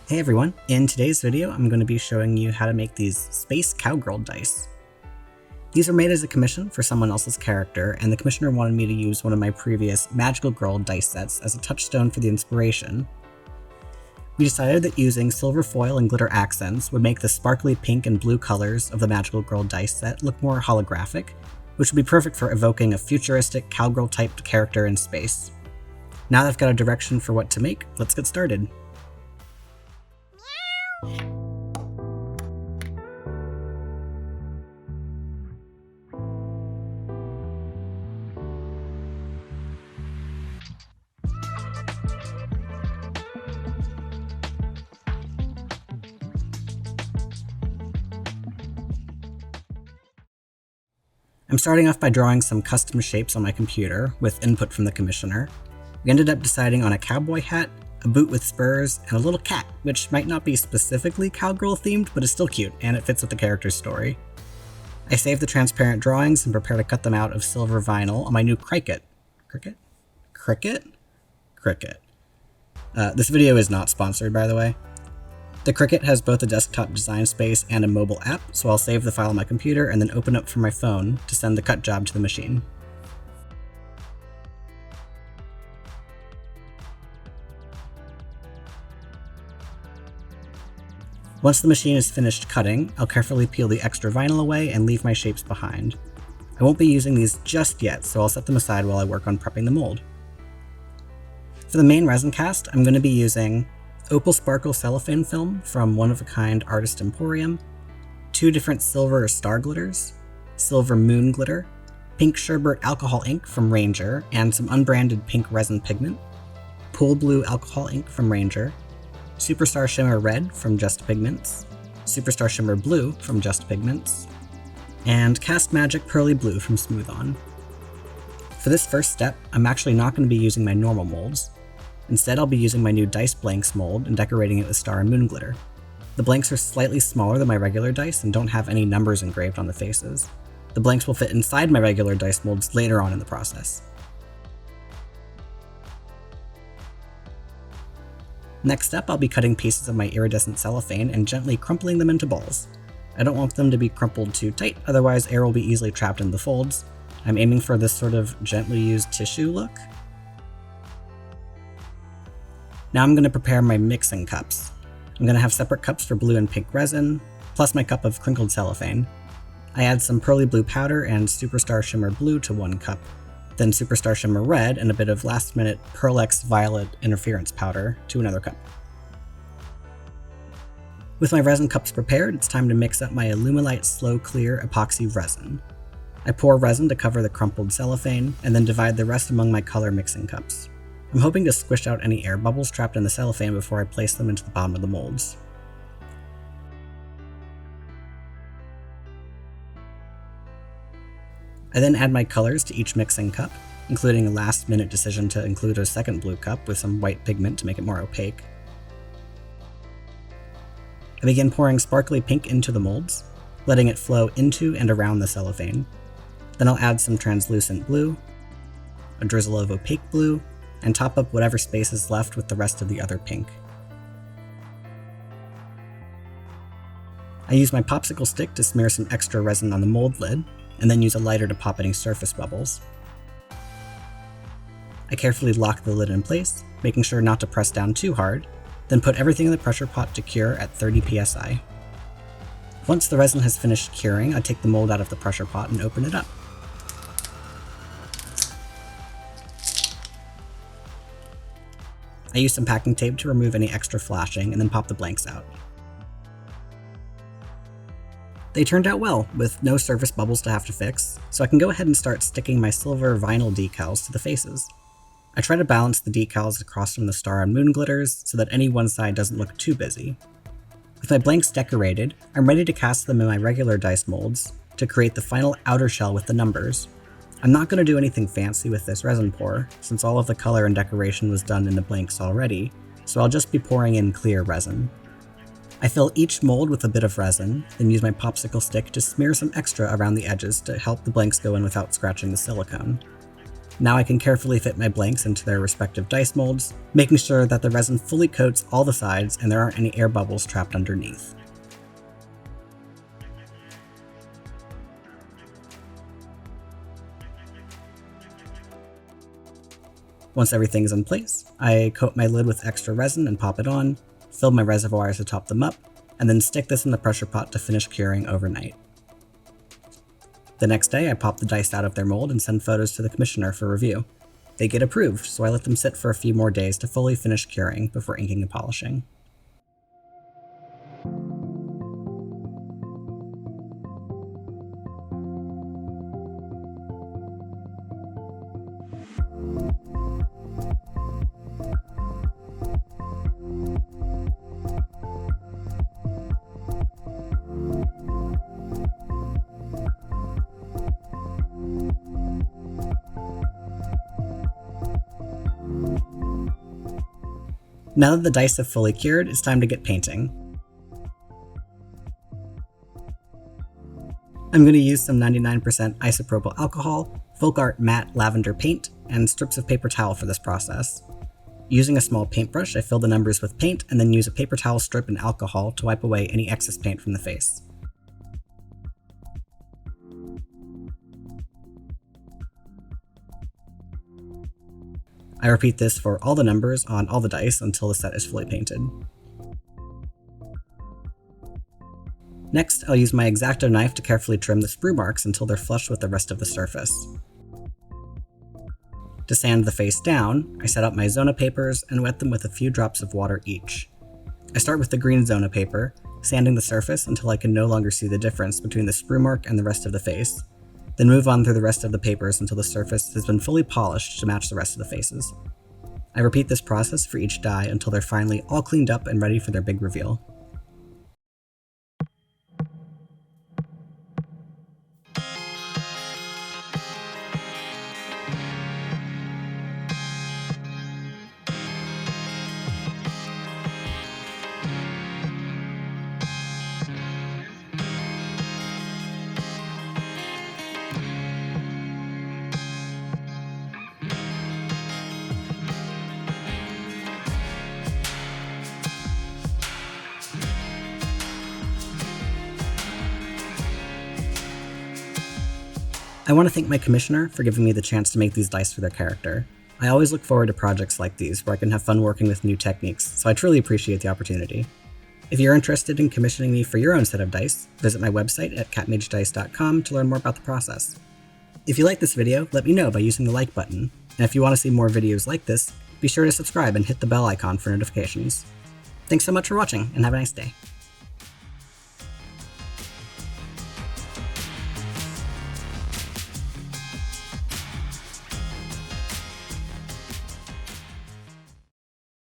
Hey everyone, in today's video I'm going to be showing you how to make these Space Cowgirl dice. These are made as a commission for someone else's character, and the commissioner wanted me to use one of my previous Magical Girl dice sets as a touchstone for the inspiration. We decided that using silver foil and glitter accents would make the sparkly pink and blue colors of the Magical Girl dice set look more holographic, which would be perfect for evoking a futuristic cowgirl-typed character in space. Now that I've got a direction for what to make, let's get started. I'm starting off by drawing some custom shapes on my computer with input from the commissioner. We ended up deciding on a cowboy hat, a boot with spurs, and a little cat, which might not be specifically cowgirl themed, but is still cute, and it fits with the character's story. I saved the transparent drawings and prepare to cut them out of silver vinyl on my new Cricut. Cricut? This video is not sponsored, by the way. The Cricut has both a desktop design space and a mobile app, so I'll save the file on my computer and then open up from my phone to send the cut job to the machine. Once the machine is finished cutting, I'll carefully peel the extra vinyl away and leave my shapes behind. I won't be using these just yet, so I'll set them aside while I work on prepping the mold. For the main resin cast, I'm going to be using Opal Sparkle cellophane film from one-of-a-kind Artist Emporium, 2 different silver star glitters, silver moon glitter, pink sherbet alcohol ink from Ranger, and some unbranded pink resin pigment, pool blue alcohol ink from Ranger, Superstar Shimmer Red from Just Pigments, Superstar Shimmer Blue from Just Pigments, and Cast Magic Pearly Blue from Smooth On. For this first step, I'm actually not going to be using my normal molds. Instead, I'll be using my new Dice Blanks mold and decorating it with star and moon glitter. The blanks are slightly smaller than my regular dice and don't have any numbers engraved on the faces. The blanks will fit inside my regular dice molds later on in the process. Next up, I'll be cutting pieces of my iridescent cellophane and gently crumpling them into balls. I don't want them to be crumpled too tight, otherwise air will be easily trapped in the folds. I'm aiming for this sort of gently used tissue look. Now I'm going to prepare my mixing cups. I'm going to have separate cups for blue and pink resin, plus my cup of crinkled cellophane. I add some pearly blue powder and Superstar Shimmer Blue to one cup, then Superstar Shimmer Red and a bit of last-minute Pearl-X Violet interference powder to another cup. With my resin cups prepared, it's time to mix up my Illumilite Slow Clear epoxy resin. I pour resin to cover the crumpled cellophane, and then divide the rest among my color mixing cups. I'm hoping to squish out any air bubbles trapped in the cellophane before I place them into the bottom of the molds. I then add my colors to each mixing cup, including a last-minute decision to include a second blue cup with some white pigment to make it more opaque. I begin pouring sparkly pink into the molds, letting it flow into and around the cellophane. Then I'll add some translucent blue, a drizzle of opaque blue, and top up whatever space is left with the rest of the other pink. I use my popsicle stick to smear some extra resin on the mold lid, and then use a lighter to pop any surface bubbles. I carefully lock the lid in place, making sure not to press down too hard, then put everything in the pressure pot to cure at 30 psi. Once the resin has finished curing, I take the mold out of the pressure pot and open it up. I use some packing tape to remove any extra flashing and then pop the blanks out. They turned out well, with no surface bubbles to have to fix, so I can go ahead and start sticking my silver vinyl decals to the faces. I try to balance the decals across from the star and moon glitters so that any one side doesn't look too busy. With my blanks decorated, I'm ready to cast them in my regular dice molds to create the final outer shell with the numbers. I'm not going to do anything fancy with this resin pour, since all of the color and decoration was done in the blanks already, so I'll just be pouring in clear resin. I fill each mold with a bit of resin, then use my popsicle stick to smear some extra around the edges to help the blanks go in without scratching the silicone. Now I can carefully fit my blanks into their respective dice molds, making sure that the resin fully coats all the sides and there aren't any air bubbles trapped underneath. Once everything's in place, I coat my lid with extra resin and pop it on, fill my reservoirs to top them up, and then stick this in the pressure pot to finish curing overnight. The next day, I pop the dice out of their mold and send photos to the commissioner for review. They get approved, so I let them sit for a few more days to fully finish curing before inking and polishing. Now that the dice have fully cured, it's time to get painting. I'm going to use some 99% isopropyl alcohol, Folk Art matte lavender paint, and strips of paper towel for this process. Using a small paintbrush, I fill the numbers with paint and then use a paper towel strip and alcohol to wipe away any excess paint from the face. I repeat this for all the numbers on all the dice until the set is fully painted. Next, I'll use my X-Acto knife to carefully trim the sprue marks until they're flush with the rest of the surface. To sand the face down, I set up my Zona papers and wet them with a few drops of water each. I start with the green Zona paper, sanding the surface until I can no longer see the difference between the sprue mark and the rest of the face, then move on through the rest of the papers until the surface has been fully polished to match the rest of the faces. I repeat this process for each die until they're finally all cleaned up and ready for their big reveal. I want to thank my commissioner for giving me the chance to make these dice for their character. I always look forward to projects like these where I can have fun working with new techniques, so I truly appreciate the opportunity. If you're interested in commissioning me for your own set of dice, visit my website at catmagedice.com to learn more about the process. If you like this video, let me know by using the like button, and if you want to see more videos like this, be sure to subscribe and hit the bell icon for notifications. Thanks so much for watching, and have a nice day.